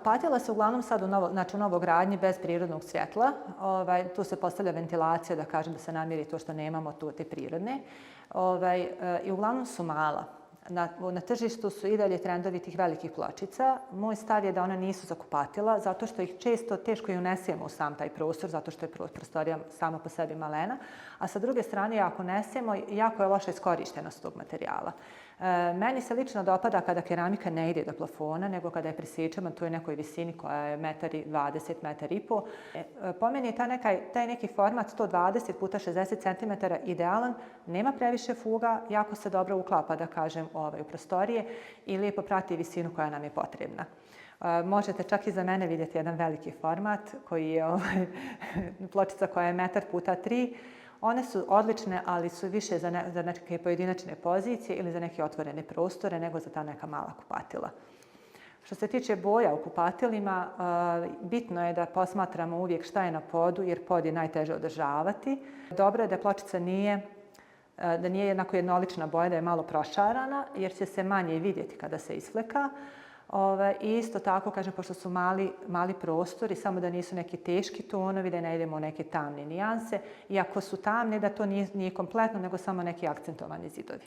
Kupatila se uglavnom sad u novogradnji bez prirodnog svjetla. Tu se postavlja ventilacija, da kažem, da se namiri to što nemamo tu te prirodne. I uglavnom su mala. Na tržištu su i dalje trendovi tih velikih pločica. Moj stav je da one nisu za kupatila, zato što ih često teško i unesemo u sam taj prostor, zato što je prostorija sama po sebi malena. A sa druge strane, ako unesemo, jako je loša iskorištenost tog materijala. Meni se lično dopada kada keramika ne ide do plafona, nego kada je presječena tu je nekoj visini koja je 1,20 m, 1,5 m. Po meni je taj neki format 120 puta 60 cm idealan, nema previše fuga, jako se dobro uklapa, da kažem, u prostorije i lijepo prati visinu koja nam je potrebna. Možete čak i za mene vidjeti jedan veliki format koji je pločica koja je 1 puta 3 m. One su odlične, ali su više za neke pojedinačne pozicije ili za neke otvorene prostore nego za ta neka mala kupatila. Što se tiče boja u kupatilima, bitno je da posmatramo uvijek šta je na podu, jer pod je najteže održavati. Dobro je da pločica nije jednako jednolična boja, da je malo prošarana, jer će se manje vidjeti kada se isfleka. I isto tako, kažem, pošto su mali prostori, samo da nisu neki teški tonovi, da ne idemo u neke tamne nijanse. I ako su tamne, da to nije kompletno, nego samo neki akcentovani zidovi.